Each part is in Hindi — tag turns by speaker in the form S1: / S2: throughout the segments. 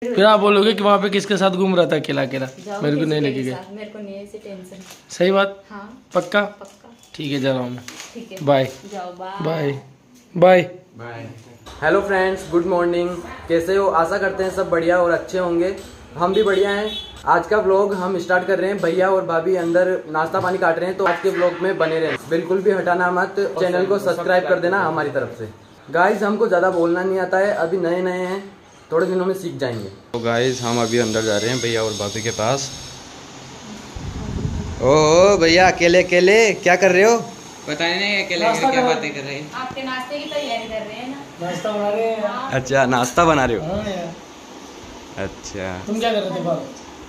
S1: फिर आप बोलोगे कि वहाँ पे किसके साथ घूम रहा था अकेला अकेला, मेरे को नहीं लेके गए।
S2: मेरे को नहीं है ऐसी टेंशन।
S1: सही बात।
S2: हाँ
S1: पक्का
S2: पक्का।
S1: ठीक है, जा रहा हूँ मैं।
S2: ठीक है,
S1: बाय
S2: जाओ।
S1: Bye bye
S3: bye. Hello friends, good morning. कैसे हो? आशा करते हैं सब बढ़िया और अच्छे होंगे। हम भी बढ़िया हैं। आज का व्लॉग हम स्टार्ट कर रहे हैं। भैया और भाभी अंदर नाश्ता पानी काट रहे हैं, तो आज के व्लॉग में बने रहें। बिल्कुल भी हटाना मत, चैनल को सब्सक्राइब कर देना हमारी तरफ से। गाइज हमको ज़्यादा बोलना नहीं आता है, अभी नए नए हैं, थोड़े दिनों में सीख जाएंगे। तो गाइज हम अभी अंदर जा रहे हैं भैया और भाभी के पास। ओह भैया, अकेले अकेले क्या कर रहे हो?
S4: पता नहीं अकेले क्या बातें कर रहे हैं।
S2: आपके नाश्ते की तैयारी कर रहे हैं ना?
S1: नाश्ता बना रहे हैं।
S3: अच्छा, नाश्ता बना रहे हो?
S1: हाँ यार।
S3: अच्छा,
S1: तुम क्या कर रहे थे बाहर?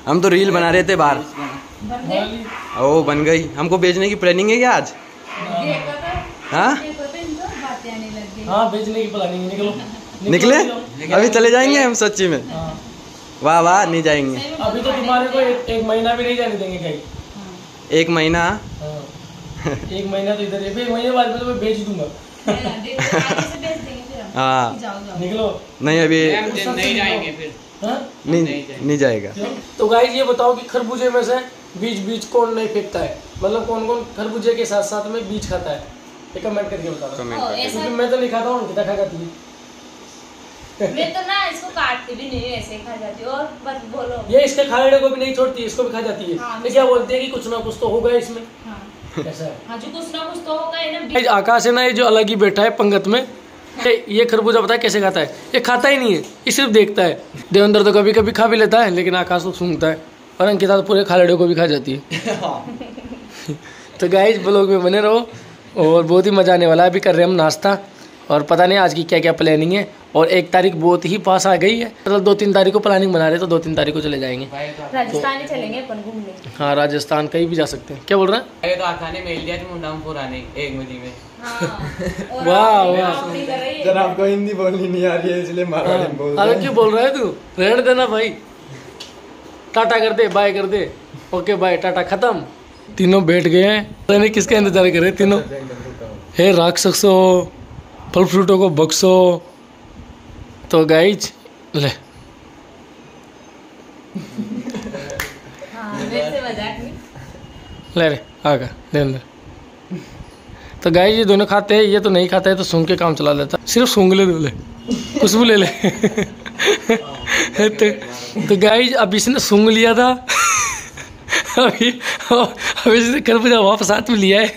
S3: हम तो रील बना रहे थे बाहर।
S2: बन गए?
S3: ओ बन गई। हमको बेचने की प्लानिंग है क्या आज?
S2: देखो तो,
S3: हाँ
S2: देखो तो इनको बातें आने लग गई।
S1: हाँ, बेचने की प्लानिंग। निकलो
S3: निकले? अभी चले जाएंगे हम सच्ची में?
S1: हाँ।
S3: वाह वाह, नहीं जाएंगे
S1: अभी तो तुम्हारे को एक महीना भी नहीं जाने देंगे कहीं।
S3: 1 महीना।
S1: हाँ। 1 महीना तो इधर है, 1 महीने बाद में तो मैं बेच दूंगा।
S2: देखो, आगे से बेच देंगे फिर हम।
S3: हाँ
S2: जाओ जाओ।
S1: निकलो।
S3: नहीं अभी
S4: नहीं जाएंगे फिर।
S1: हाँ?
S3: नहीं जाएगा।
S1: तो गाइस ये बताओ कि खरबूजे में से बीज कौन नहीं फेंकता है, मतलब कौन कौन खरबूजे के साथ साथ में बीज खाता है, ये कमेंट करके बताओ। क्योंकि मैं तो नहीं खाता हूँ, कितना खा जाती है।
S2: मैं तो ना इसको काटती भी नहीं, ऐसे खा जाती हूँ। और बस बोलो।
S1: ये इसके खाने को भी नहीं छोड़ती, इसको भी खा जाती है।
S2: हाँ,
S1: ये क्या बोलते हैं कि कुछ ना कुछ तो होगा इसमें।
S2: हाँ
S1: ऐसा है।
S2: हाँ, जो कुछ ना कुछ तो होगा ही ना।
S1: आकाश है ना, ये जो अलग ही बैठा है पंगत में, ये खरबूजा पता है कैसे खाता है? ये खाता ही नहीं है, ये सिर्फ देखता है। देवेंद्र तो कभी कभी खा भी लेता है, लेकिन आकाश तो सूंघता है। और अंकिता तो पूरे खालड़े को भी खा जाती है। तो गाइस ब्लॉग में बने रहो, और बहुत ही मजा आने वाला है। अभी कर रहे हैं हम नाश्ता, और पता नहीं आज की क्या क्या प्लानिंग है। और 1 तारीख बहुत ही पास आ गई है, मतलब 2-3 तारीख को प्लानिंग बना रहे, तो 2-3 तारीख को चले जाएंगे
S2: राजस्थान ही चलेंगे अपन घूमने।
S1: हाँ, राजस्थान कहीं भी जा सकते हैं। क्या बोल रहे हैं?
S4: तो आखाने मेल दिया थे मुंडा पुराने एक मदी में।
S1: वाह वाह।
S3: सर आपको हिंदी बोलनी नहीं आ रही है, इसलिए मराठी में बोल रहे हैं।
S1: अरे क्यों बोल रहा है तू? रहने देना भाई। टाटा कर दे, बाय कर दे। ओके बाय, टाटा खत्म। तीनों बैठ गए हैं, पता नहीं किसका इंतजार कर रहे हैं तीनों। हे राक्षसो, फल फ्रूटों को बख्शो। तो गाइज ले, ले रे आगा दे। तो गाइज ये दोनों खाते हैं, ये तो नहीं खाता है, तो सूंघ के काम चला लेता। सिर्फ सूंघ ले, दो ले, खुशबू ले ले। तो गाइज अब इसने सूंघ लिया था। अभी इसने खरबूजा वापस हाथ में लिया है,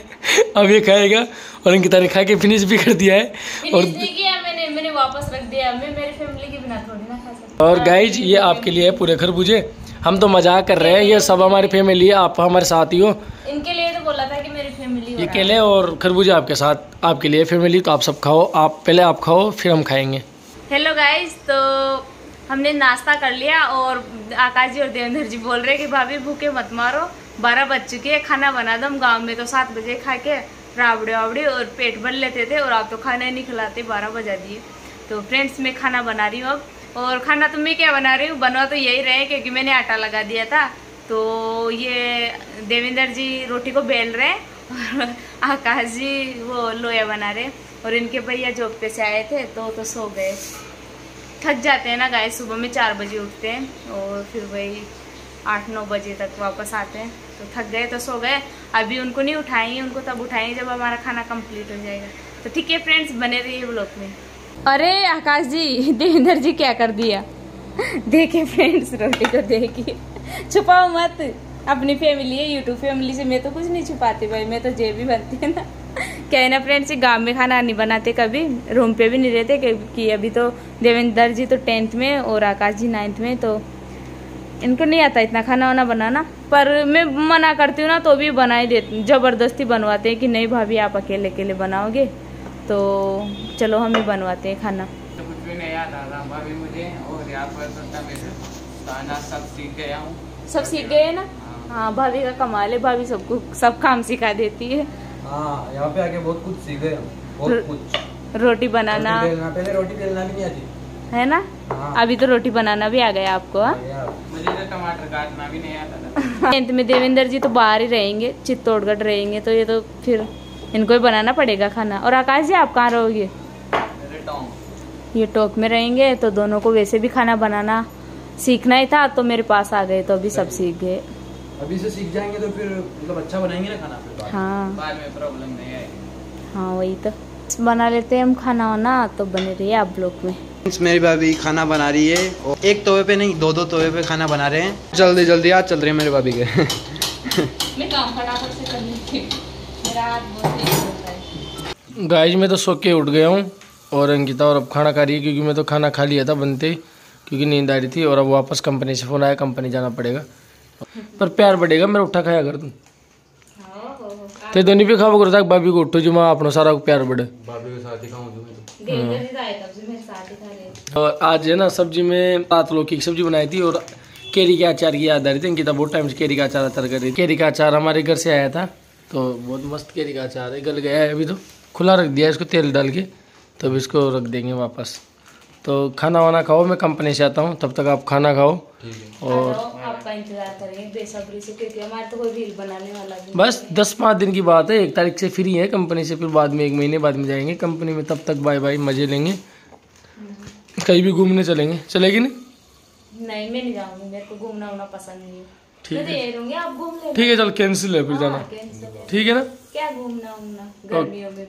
S1: अब ये खाएगा। और अंकिता ने खा के फिनिश भी कर दिया है। और
S2: मैंने वापस रख दिया। मैं मेरी फैमिली के बिना थोड़ी ना खा सकती।
S1: और गाइज ये आपके लिए है पूरे खरबूजे। हम तो मजाक कर रहे हैं, ये सब हमारी फैमिली है, आप हमारे साथ ही हो।
S2: इनके लिए तो बोला था कि मेरी फैमिली।
S1: ये केले और खरबूजा आपके साथ, आपके लिए फैमिली, तो आप सब खाओ। आप पहले आप खाओ, फिर हम खाएंगे।
S2: हेलो गाइज, तो हमने नाश्ता कर लिया, और आकाश जी और देवेंद्र जी बोल रहे हैं कि भाभी भूखे मत मारो, 12 बज चुके हैं, खाना बना दो। हम गाँव में तो 7 बजे खा के रावड़े वावड़े और पेट भर लेते थे, और आप तो खाना ही नहीं खिलाते, 12 बजा दिए। तो फ्रेंड्स मैं खाना बना रही हूँ अब। और खाना तो मैं क्या बना रही हूँ, बनवा तो यही रहे, क्योंकि मैंने आटा लगा दिया था। तो ये देवेंद्र जी रोटी को बेल रहे हैं, और आकाश जी वो लोया बना रहे। और इनके भैया जॉब पे से आए थे, तो सो गए। थक जाते हैं ना गाय, सुबह में 4 बजे उठते हैं, और फिर वही 8-9 बजे तक वापस आते हैं। तो थक गए तो सो गए। अभी उनको नहीं उठाएंगे, उनको तब उठाएंगे जब हमारा खाना कंप्लीट हो जाएगा। तो ठीक है फ्रेंड्स, बने रहिए ब्लॉग में। अरे आकाश जी, देवेंद्र जी क्या कर दिया देखे फ्रेंड्स, रोटी को देखिए। छुपाओ मत, अपनी फैमिली है, यूट्यूब फैमिली से मैं तो कुछ नहीं छुपाती भाई, मैं तो जेब भी बनती है ना। क्या है ना फ्रेंड्स, गांव में खाना नहीं बनाते कभी, रूम पे भी नहीं रहते, क्योंकि अभी तो देवेंद्र जी तो 10th में और आकाश जी 9th में, तो इनको नहीं आता इतना खाना वाना बनाना। पर मैं मना करती हूँ ना, तो भी बना ही देती, जबरदस्ती बनवाते हैं कि नहीं भाभी आप अकेले अकेले बनाओगे, तो चलो हम ही बनवाते हैं खाना।
S4: तो कुछ भी नहीं याद आ रहा भाभी मुझे, और यहाँ पर खाना सब सीख गया हूँ।
S2: सब सीख गए ना? हाँ, भाभी का कमाल है, भाभी सबको सब काम सिखा देती है।
S3: हाँ, यहाँ पे आके बहुत कुछ सीख गए हम, बहुत कुछ।
S2: रोटी बनाना,
S3: पहले रोटी बेलना भी नहीं आती
S2: है ना? हाँ। अभी तो रोटी बनाना भी आ गया आपको।
S4: मुझे तो टमाटर काटना भी नहीं आता था।
S2: 10th में देवेंद्र जी तो बाहर ही रहेंगे, चित्तौड़गढ़ रहेंगे, तो ये तो फिर इनको ही बनाना पड़ेगा खाना। और आकाश जी आप कहाँ रहोगे? ये टोंक में रहेंगे, तो दोनों को वैसे भी खाना बनाना सीखना ही था तो मेरे पास आ गए, तो अभी सब सीख गए।
S3: अभी से सीख जाएंगे तो फिर मतलब अच्छा बनाएंगे ना खाना फिर
S2: हाँ
S4: बाद में प्रॉब्लम नहीं आएगी।
S2: हाँ वही तो बना लेते हैं हम खाना वाना, तो बने रहिए आप ब्लॉग में।
S3: मेरी भाभी खाना बना रही है और एक तवे पे नहीं, दो तवे पे खाना बना रहे हैं। जल्दी जल्दी आज चल रहे हैं मेरे भाभी के।
S2: मैं काम फटाफट से कर लेती हूँ, मेरा हाथ बहुत तेज होता है।
S1: गाइस मैं तो सो के उठ गया हूँ और अंकिता और अब खाना खा रही है, क्योंकि मैं तो खाना खा लिया था बनते ही, क्योंकि नींद आ रही थी। और अब वापस कंपनी से फ़ोन आया, कंपनी जाना पड़ेगा। पर प्यार बढ़ेगा मेरा, उठा खाया कर तुम ते दोनों भी खाओ करो, भाभी को उठो जो मैं अपना सारा प्यार बढ़े।
S3: भाभी के साथ ही खाऊंगी
S1: और आज है ना सब्जी में रात लौकी की सब्जी बनाई थी और केरी के अचार की याद आ रही थी। अंकिता बहुत टाइम से केरी का अचार कर रही थी। केरी का अचार हमारे घर से आया था, तो बहुत मस्त केरी का अचार है। गल गया है अभी, तो खुला रख दिया इसको तेल डाल के, तब इसको रख देंगे वापस। तो खाना वाना खाओ, मैं कंपनी से आता हूँ, तब तक आप खाना खाओ। और
S2: आपका इंतजार करेंगे बेसब्री से, क्योंकि हमारे तो कोई रील बनाने वाला भी
S1: बस 10-5 दिन की बात है, 1 तारीख से फ्री है कंपनी से, फिर बाद में 1 महीने बाद में जाएंगे कंपनी में। तब तक बाय बाय, मजे लेंगे, कहीं भी घूमने चलेंगे। चलेगी नहीं?
S2: नहीं मैं नहीं जाऊंगी, मेरे को घूमना उमना पसंद नहीं है।
S1: ठीक है।
S2: मैं दे दूंगी, आप घूम लेना।
S1: ठीक है चल, कैंसिल है फिर जाना। ठीक है ना?
S2: क्या घूमना उमना गर्मियों में।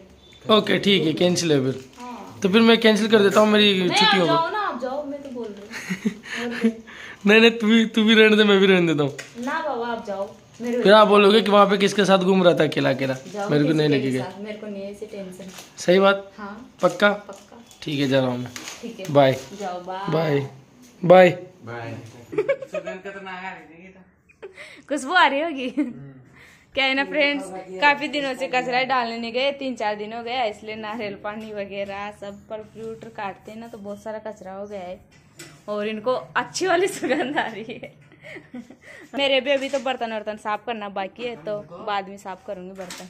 S1: ओके ठीक है, कैंसिल है फिर।
S2: हाँ।
S1: तो फिर मैं कैंसिल कर देता हूँ, मेरी छुट्टी
S2: आप
S1: होगी।
S2: जाओ ना, आप जाओ, मैं तो बोल रही हूँ।
S1: नहीं तू भी रहने दे, मैं भी रहने देता हूँ।
S2: ना बाबा आप जाओ, मेरे
S1: फिर आप बोलोगे कि वहाँ पे किसके साथ घूम रहा था अकेला अकेला, मेरे को नहीं लगेगा।
S2: मेरे को नहीं है ऐसी टेंशन।
S1: सही बात?
S2: हाँ
S1: पक्का?
S2: पक्का।
S1: ठीक है जा रहा हूँ मैं।
S2: ठीक है
S1: बाय
S2: जाओ, बाय
S1: बाय बाय।
S3: बाय।
S2: खुशबू आ रही होगी। क्या है ना फ्रेंड्स, काफी दिनों से कचरा डालने नहीं गए, 3-4 दिन हो गया, इसलिए नारियल पानी वगैरह सब पर फ्रूट काटते हैं ना, तो बहुत सारा कचरा हो गया है और इनको अच्छी वाली सुगंध आ रही है। मेरे भी अभी तो बर्तन वर्तन साफ करना बाकी है, तो बाद में साफ करूंगी बर्तन।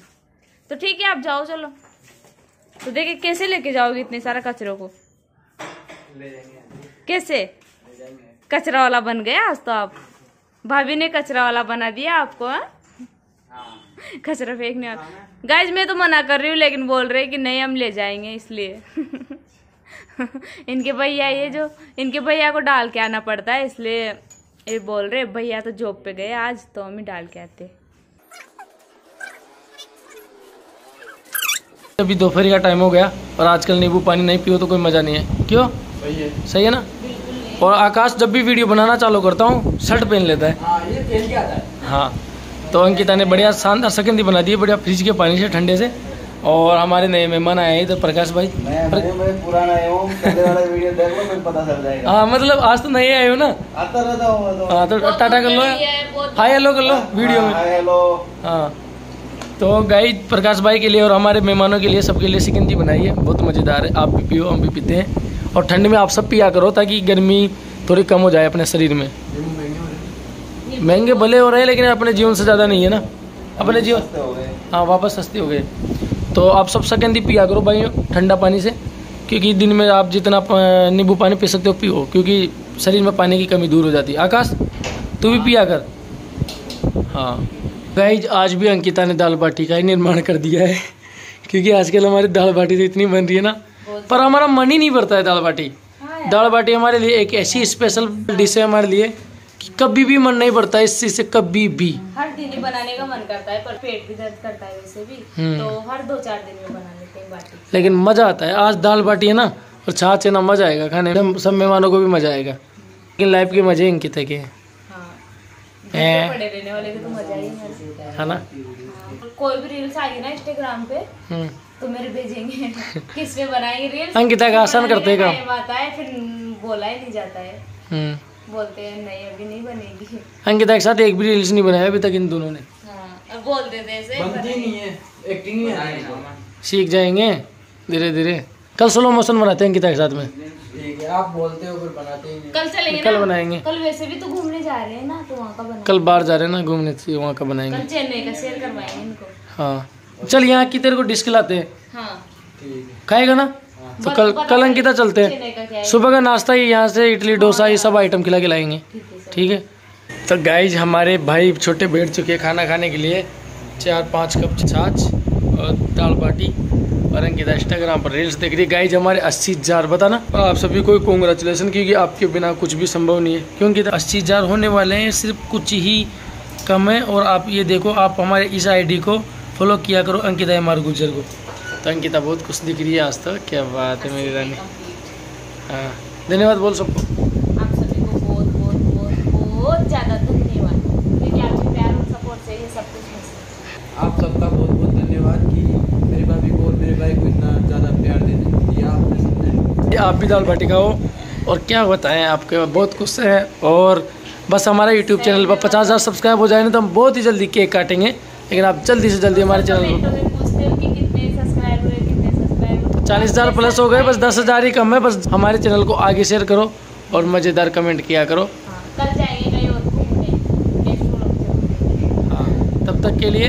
S2: तो ठीक है आप जाओ, चलो। तो देखिए कैसे लेके जाओगे इतने सारा कचरों को, कैसे कचरा वाला बन गया आज तो आप। भाभी ने कचरा वाला बना दिया आपको। कचरा फेंकने वाला। गाइज मैं तो मना कर रही हूँ, लेकिन बोल रहे कि नहीं हम ले जाएंगे, इसलिए। इनके भैया, ये जो इनके भैया को डाल के आना पड़ता है, इसलिए ये बोल रहे भैया तो जॉब पे गए आज, तो हम ही डाल के आते।
S1: अभी दोपहर का टाइम हो गया और आजकल नींबू पानी नहीं पियो तो कोई मजा नहीं है। क्यों? सही है ना? और आकाश जब भी वीडियो बनाना चालू करता हूँ शर्ट पहन लेता है।
S3: ये पहन के आता है।
S1: हाँ, तो अंकिता ने बढ़िया शानदार सेकंड बना दी है, बढ़िया फ्रिज के पानी से, ठंडे से। और हमारे नए मेहमान आए हैं इधर, प्रकाश भाई।
S3: मैं पुराना आया हूँ, पहले वाला वीडियो देख लो फिर पता चल जाएगा।
S1: हाँ मतलब आज तो नए आए हो ना।
S3: आता रहता हूँ।
S1: हाँ तो टाटा कर लो, हाय हेलो कर लो वीडियो में।
S3: हेलो।
S1: हाँ तो गाइस प्रकाश भाई के लिए और हमारे मेहमानों के लिए, सबके लिए सिकंजी बनाई है, बहुत मज़ेदार है। आप भी पियो, हम भी पीते हैं। और ठंड में आप सब पिया करो ताकि गर्मी थोड़ी कम हो जाए अपने शरीर में। महंगे भले हो रहे हैं लेकिन अपने जीवन से ज़्यादा नहीं है ना, अपने जीवन। हाँ वापस सस्ते हो गए। तो आप सब सिकंजी पिया करो भाई ठंडा पानी से, क्योंकि दिन में आप जितना नींबू पानी पी सकते हो पियो, क्योंकि शरीर में पानी की कमी दूर हो जाती है। आकाश तू भी पिया कर। हाँ गाइज आज भी अंकिता ने दाल बाटी का ही निर्माण कर दिया है, क्योंकि आजकल हमारी दाल बाटी तो इतनी बन रही है ना, पर हमारा मन ही नहीं भरता है दाल बाटी। दाल बाटी हमारे लिए एक ऐसी स्पेशल डिश है हमारे लिए कि कभी भी मन नहीं भरता इस चीज से, कभी भी।
S2: हर दिन ही बनाने का मन करता है, पर पेट भी दर्द करता है वैसे भी, तो हर 2-4 दिन में बना लेते हैं बाटी।
S1: लेकिन मजा आता है। आज दाल बाटी है ना और छाछ है ना, मजा आएगा खाने में, सब मेहमानों को भी मजा आएगा। लेकिन लाइफ के मजे अंकिता के हैं,
S2: पड़े रहने वाले के तो मजा ही
S1: है ना।
S2: कोई भी रील्स आएगी ना इंस्टाग्राम पे तो मेरे भेजेंगे, किस पे बनाएंगे रील्स।
S1: अंकिता का आसान करते हैं
S2: काम आता है, फिर बोला ही नहीं जाता है, बोलते हैं नहीं अभी नहीं बनेगी।
S1: अंकिता के साथ एक भी रील्स नहीं बनाया अभी तक इन दोनों ने।
S2: अब बोल देते ऐसे,
S3: बनती नहीं है, एक्टिंग नहीं है।
S1: सीख जाएंगे धीरे धीरे। कल स्लो मोशन बनाते हैं अंकिता के साथ में।
S3: ठीक है, आप बोलते हो फिर बनाते ही नहीं।
S2: कल चलेंगे,
S1: कल बनाएंगे।
S2: कल वैसे भी तो घूमने जा रहे हैं ना, तो वहाँ का बनाएंगे।
S1: कल बाहर जा रहे हैं ना घूमने, वहाँ का बनाएंगे।
S2: कल चेन्नई का शेयर करवाएंगे इनको।
S1: हाँ चल यहाँ की तेरे को डिश खिलाते हैं,
S2: हाँ
S1: खाएगा ना? तो कल अंकिता चलते हैं, सुबह का नाश्ता ही यहाँ से इडली डोसा ये सब आइटम खिला के लाएंगे। ठीक है। तो गाइज हमारे भाई छोटे बैठ चुके हैं खाना खाने के लिए। 4-5 कप छाछ और दाल बाटी। और अंकिता इंस्टाग्राम पर रील्स देख रही है। गाइज हमारे 80,000 बताना, और आप सभी को कॉन्ग्रेचुलेसन, क्योंकि आपके बिना कुछ भी संभव नहीं है। क्योंकि 80,000 होने वाले हैं, सिर्फ कुछ ही कम है। और आप ये देखो, आप हमारे इस आईडी को फॉलो किया करो, अंकिता एमआर गुर्जर को। तो अंकिता बहुत खुश दिख रही है आज तक। क्या बात है मेरी रानी। हाँ, धन्यवाद बोल सबको।
S2: आप सभी को बहुत बहुत बहुत बहुत ज़्यादा धन्यवाद, क्योंकि आपके प्यार और सपोर्ट से ये सब कुछ है।
S3: आप सबका बहुत बहुत धन्यवाद कि मेरी भाभी को और मेरे भाई को इतना ज़्यादा प्यार दिया आपने सबने।
S1: आप भी दाल बाटी खाओ। और क्या बताएं, आपके बहुत खुश हैं। और बस हमारा यूट्यूब चैनल पर 50,000 सब्सक्राइब हो जाए ना, तो हम बहुत ही जल्दी केक काटेंगे। लेकिन आप जल्दी से जल्दी हमारे चैनल को, 40,000 प्लस हो गए, बस 10,000 ही कम है। बस हमारे चैनल को आगे शेयर करो और मज़ेदार कमेंट किया करो।
S2: कल जाएंगे कहीं और घूमने।
S1: हाँ, तब तक के लिए